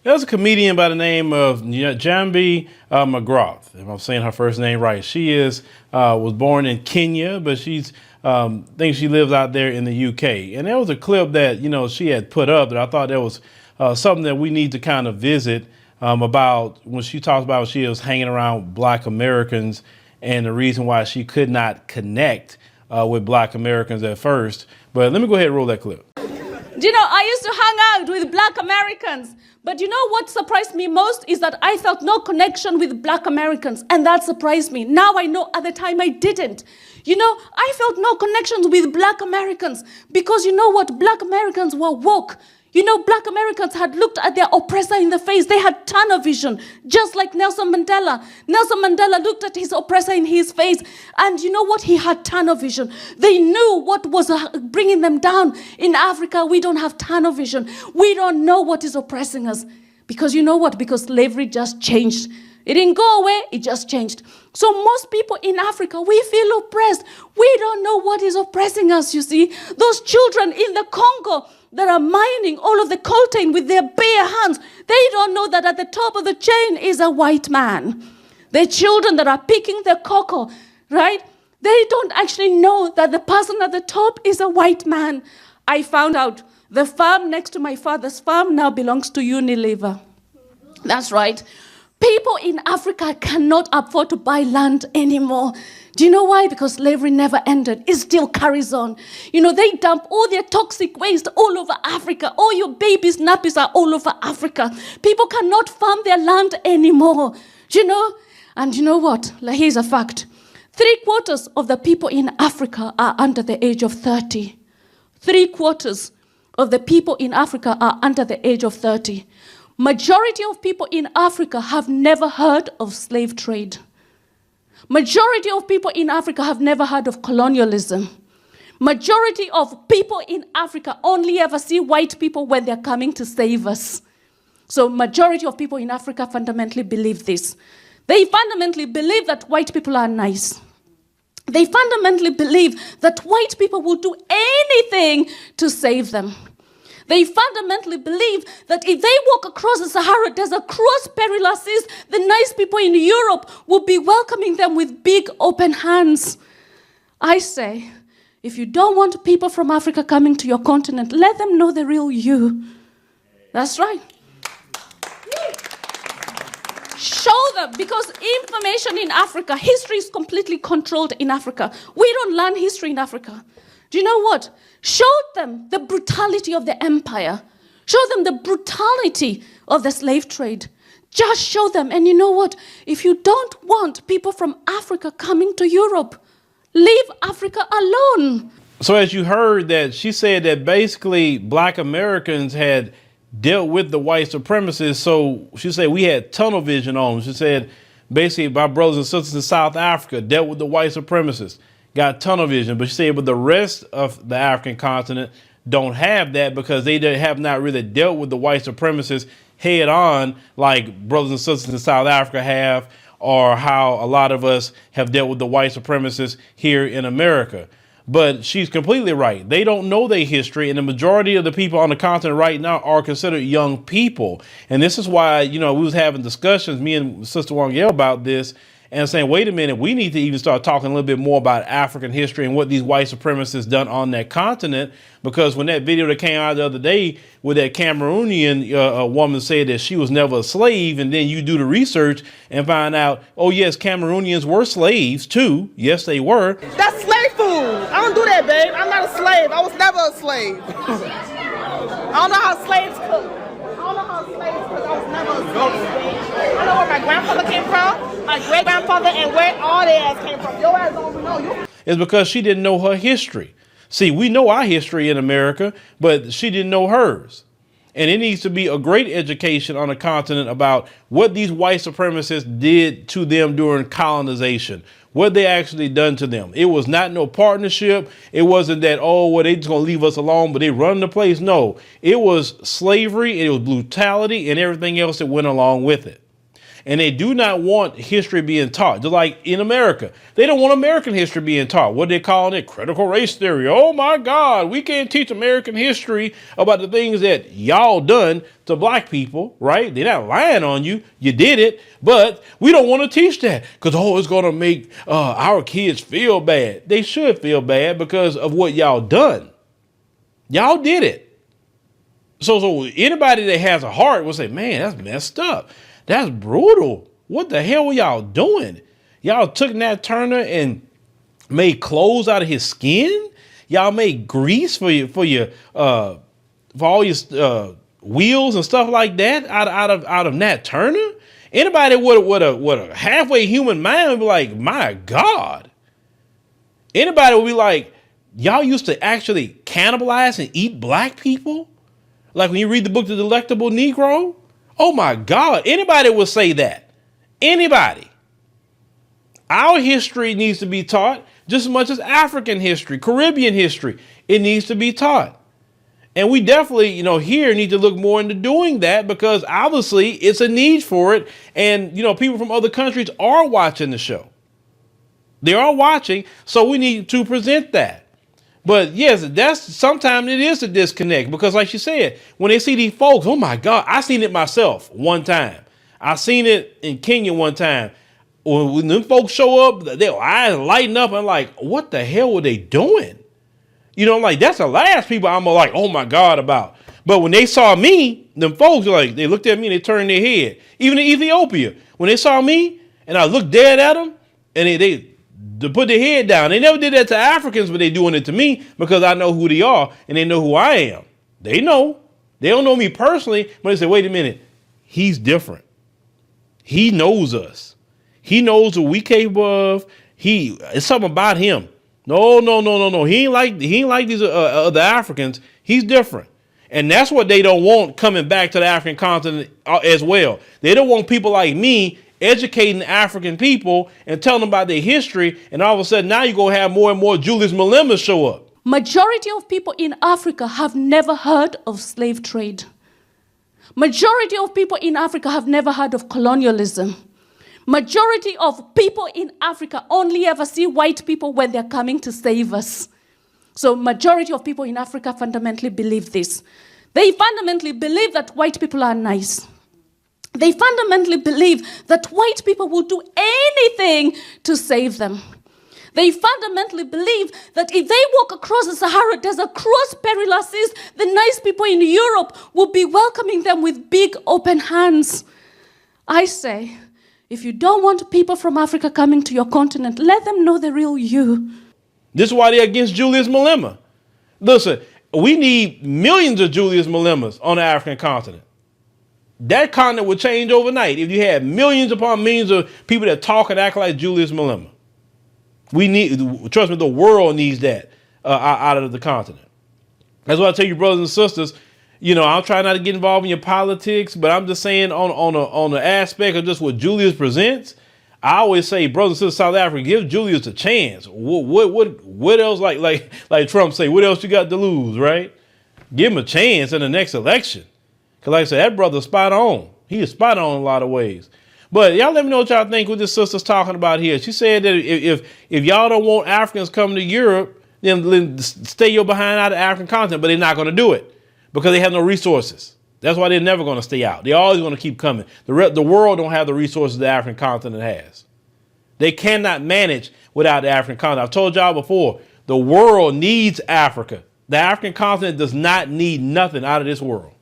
There's a comedian by the name of Njambi McGrath, if I'm saying her first name right. She was born in Kenya, but she's thinks she lives out there in the UK. And there was a clip that she had put up that I thought that was something that we need to kind of visit about when she talks about when she was hanging around Black Americans and the reason why she could not connect with Black Americans at first. But let me go ahead and roll that clip. I used to hang out with Black Americans. But you know what surprised me most is that I felt no connection with Black Americans. And that surprised me. Now I know at the time I didn't. I felt no connections with Black Americans because you know what? Black Americans were woke. Black Americans had looked at their oppressor in the face. They had tunnel vision, just like Nelson Mandela. Nelson Mandela looked at his oppressor in his face, and you know what? He had tunnel vision. They knew what was bringing them down. In Africa, we don't have tunnel vision. We don't know what is oppressing us. Because you know what? Because slavery just changed. It didn't go away, it just changed. So most people in Africa, we feel oppressed. We don't know what is oppressing us, you see. Those children in the Congo that are mining all of the coltan with their bare hands, they don't know that at the top of the chain is a white man. The children that are picking the cocoa, right? They don't actually know that the person at the top is a white man. I found out the farm next to my father's farm now belongs to Unilever. That's right. People in Africa cannot afford to buy land anymore. Do you know why? Because slavery never ended. It still carries on. They dump all their toxic waste all over Africa. All your babies' nappies are all over Africa. People cannot farm their land anymore. And you know what? Here's a fact. 3/4 of the people in Africa are under the age of 30. 3/4 of the people in Africa are under the age of 30. Majority of people in Africa have never heard of slave trade. Majority of people in Africa have never heard of colonialism. Majority of people in Africa only ever see white people when they're coming to save us. So majority of people in Africa fundamentally believe this. They fundamentally believe that white people are nice. They fundamentally believe that white people will do anything to save them. They fundamentally believe that if they walk across the Sahara Desert, cross perilous seas, the nice people in Europe will be welcoming them with big open hands. I say, if you don't want people from Africa coming to your continent, let them know the real you. That's right. Show them, because information in Africa, history is completely controlled in Africa. We don't learn history in Africa. Do you know what? Show them the brutality of the empire. Show them the brutality of the slave trade. Just show them. And you know what? If you don't want people from Africa coming to Europe, leave Africa alone. So as you heard that, she said that basically Black Americans had dealt with the white supremacists. So she said we had tunnel vision on. She said basically my brothers and sisters in South Africa dealt with the white supremacists, got tunnel vision. But she said, but the rest of the African continent don't have that because they have not really dealt with the white supremacists head on like brothers and sisters in South Africa have, or how a lot of us have dealt with the white supremacists here in America. But she's completely right. They don't know their history, and the majority of the people on the continent right now are considered young people. And this is why, we was having discussions, me and Sister Wangel, about this, and saying, wait a minute, we need to even start talking a little bit more about African history and what these white supremacists done on that continent. Because when that video that came out the other day with that Cameroonian woman said that she was never a slave, and then you do the research and find out, oh yes, Cameroonians were slaves too. Yes, they were. That's slave food. I don't do that, babe. I'm not a slave. I was never a slave. I don't know how slaves cook. I was never a slave. I know where my grandfather came from, my great-grandfather, and where all their ass came from. Your ass don't even know. You. It's because she didn't know her history. See, we know our history in America, but she didn't know hers. And it needs to be a great education on the continent about what these white supremacists did to them during colonization, what they actually done to them. It was not no partnership. It wasn't that, oh, well, they just gonna leave us alone, but they run the place. No, it was slavery, it was brutality, and everything else that went along with it. and they do not want history being taught. Just like in America, they don't want American history being taught. What they calling it? Critical race theory. Oh my God, we can't teach American history about the things that y'all done to black people, right? They're not lying on you. You did it, but we don't want to teach that because, it's going to make our kids feel bad. They should feel bad because of what y'all done. Y'all did it. So anybody that has a heart will say, man, that's messed up. That's brutal. What the hell were y'all doing? Y'all took Nat Turner and made clothes out of his skin. Y'all made grease for all your wheels and stuff like that out of Nat Turner. Anybody with a halfway human mind would be like, my God. Anybody would be like, y'all used to actually cannibalize and eat black people? Like when you read the book, The Delectable Negro? Oh my God. Anybody would say that. Anybody. Our history needs to be taught just as much as African history, Caribbean history. It needs to be taught. And we definitely, here need to look more into doing that because obviously it's a need for it. And, people from other countries are watching the show. They are watching. So we need to present that. But yes, sometimes it is a disconnect because like you said, when they see these folks, oh my God, I seen it myself one time. I seen it in Kenya one time. When them folks show up, their eyes lighten up. I'm like, what the hell were they doing? I'm like, that's the last people I'm like, oh my God about. But when they saw me, them folks like, they looked at me and they turned their head. Even in Ethiopia, when they saw me and I looked dead at them and they put their head down. They never did that to Africans, but they doing it to me because I know who they are and they know who I am. They know. They don't know me personally, but they say, wait a minute. He's different. He knows us. He knows what we capable of. It's something about him. No. He ain't like these other Africans. He's different. And that's what they don't want coming back to the African continent as well. They don't want people like me educating African people and telling them about their history. And all of a sudden now you're going to have more and more Julius Malema show up. Majority of people in Africa have never heard of slave trade. Majority of people in Africa have never heard of colonialism. Majority of people in Africa only ever see white people when they're coming to save us. So majority of people in Africa fundamentally believe this. They fundamentally believe that white people are nice. They fundamentally believe that white people will do anything to save them. They fundamentally believe that if they walk across the Sahara Desert, across perilous seas, the nice people in Europe will be welcoming them with big open hands. I say, if you don't want people from Africa coming to your continent, let them know the real you. This is why they're against Julius Malema. Listen, we need millions of Julius Malemas on the African continent. That continent would change overnight if you had millions upon millions of people that talk and act like Julius Malema. Trust me, the world needs that out of the continent. That's why I tell you, brothers and sisters, I'll try not to get involved in your politics, but I'm just saying on the aspect of just what Julius presents, I always say, brothers and sisters, South Africa, give Julius a chance. What else, like Trump say, what else you got to lose, right? Give him a chance in the next election. Because like I said, that brother's spot on. He is spot on in a lot of ways. But y'all let me know what y'all think what this sister's talking about here. She said that if y'all don't want Africans coming to Europe, then stay your behind out of the African continent. But they're not going to do it because they have no resources. That's why they're never going to stay out. They're always going to keep coming. The world don't have the resources the African continent has. They cannot manage without the African continent. I've told y'all before, the world needs Africa. The African continent does not need nothing out of this world.